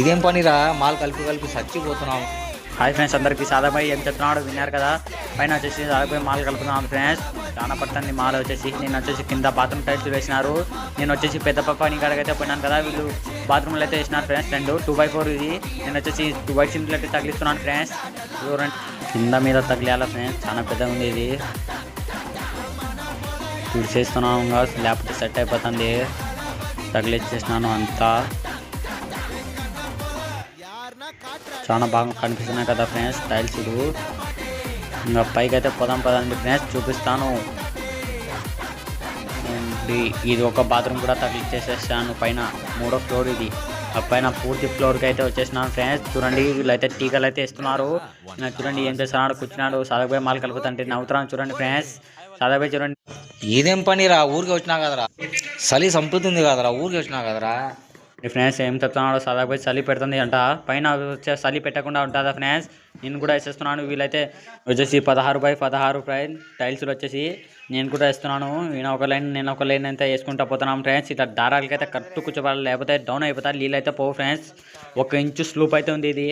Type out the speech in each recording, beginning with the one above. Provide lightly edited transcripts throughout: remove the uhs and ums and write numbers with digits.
ఇదేం పనిరా మాల్ కలిపి కలిపి చచ్చిపోతున్నాం. హాయ్ ఫ్రెండ్స్, అందరికీ సాదాబాయి ఏం చెప్తున్నాడు విన్నారు కదా. పైన వచ్చేసి సాదాబాయి మాల్ కలుపుతున్నాను ఫ్రెండ్స్. చాలా పడుతుంది మాల్ వచ్చేసి. నేను వచ్చేసి కింద బాత్రూమ్ టైల్స్ వేసినారు. నేను వచ్చేసి పెద్ద పని కాడకైతే పోయినాను కదా, వీళ్ళు బాత్రూమ్లో అయితే వేసినారు ఫ్రెండ్స్. 2x4 ఇది. నేను వచ్చేసి 2 సింపుల్ అయితే తగిలిస్తున్నాను ఫ్రెండ్స్. కింద మీద తగిలేయాల ఫ్రెండ్స్, చాలా పెద్దగా ఉంది ఇది. చేస్తున్నాను లేకపోతే సెట్ అయిపోతుంది. తగిలిచ్చేసినాను అంతా. చాలా బాగా కనిపిస్తున్నాయి కదా ఫ్రెండ్స్ టైల్స్. ఇంకా పైకి అయితే పదండి ఫ్రెండ్స్, చూపిస్తాను. ఇది ఒక బాత్రూమ్ కూడా తగిలిచ్చేసేసాను పైన. 3వ ఫ్లోర్ ఇది. ఆ పైన పూర్తి ఫ్లోర్కి అయితే వచ్చేసినాను ఫ్రెండ్స్. చూడండి వీళ్ళైతే టీకలు అయితే ఇస్తున్నారు. చూడండి ఏం చేస్తున్నాడు, కూర్చున్నాడు. సాదాబాయి మాల్ కలుపుతుంటే నవ్వుతున్నాను చూడండి ఫ్రెండ్స్. సాదాబాయి చూడండి. ఇదేం పనిరా, ఊరికి వచ్చినా కదరా, చలి చంపుతుంది కదరా, ఊరికి వచ్చినా కదరా. ఫ్రెండ్స్ ఏం చెప్తున్నాడు, సాదాబాయి చలి పెడుతుంది అంట. పైన వచ్చే చలి పెట్టకుండా ఉంటుందా ఫ్రెండ్స్. నేను కూడా వేసేస్తున్నాను. వీళ్ళైతే వచ్చేసి 16x16 టైల్స్లు వచ్చేసి నేను కూడా వేస్తున్నాను. నేను ఒక లైన్ నేను ఒక లైన్ అయితే వేసుకుంటా పోతున్నాను ఫ్రెండ్స్. ఇట్లా దారాలకి అయితే కరెక్ట్ కూర్చోవాలి, లేకపోతే డౌన్ అయిపోతాయి. నీళ్ళు అయితే పోవు ఫ్రెండ్స్. 1 ఇంచు స్లూప్ అయితే ఉంది ఇది.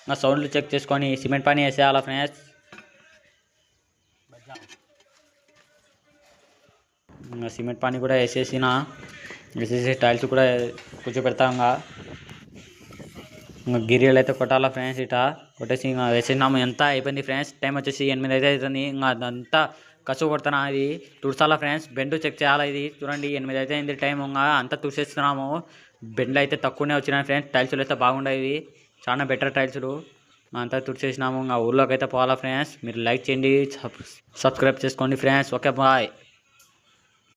నా సౌండ్లు చెక్ చేసుకొని సిమెంట్ పని వేసేయాలా ఫ్రెండ్స్. సిమెంట్ పని కూడా వేసేసి టైల్స్ కూడా కూర్చోపెడతాం. ఇంకా గిరియలు అయితే కొట్టాలా ఫ్రెండ్స్. ఇట్లా కొట్టేసి ఇంకా వేసేసినాము. ఎంత అయిపోయింది ఫ్రెండ్స్, టైం వచ్చేసి 8 అయితే అవుతుంది. ఇంకా అదంతా కసు కొడుతున్నా. ఇది తుడసాలా ఫ్రెండ్స్, బెండ్ చెక్ చేయాలా. ఇది చూడండి 8 అయితే అయింది టైం. ఇంకా అంతా తుడిసేస్తున్నాము. బెండ్లు అయితే తక్కువనే వచ్చినాయి ఫ్రెండ్స్. టైల్స్లు అయితే బాగుండేవి, చాలా బెటర్ టైల్స్లు. అంతా తుడిచేసినాము. ఇంకా ఊళ్ళోకి అయితే పోవాలా ఫ్రెండ్స్. మీరు లైక్ చేయండి, సబ్స్క్రైబ్ చేసుకోండి ఫ్రెండ్స్. Okay bye.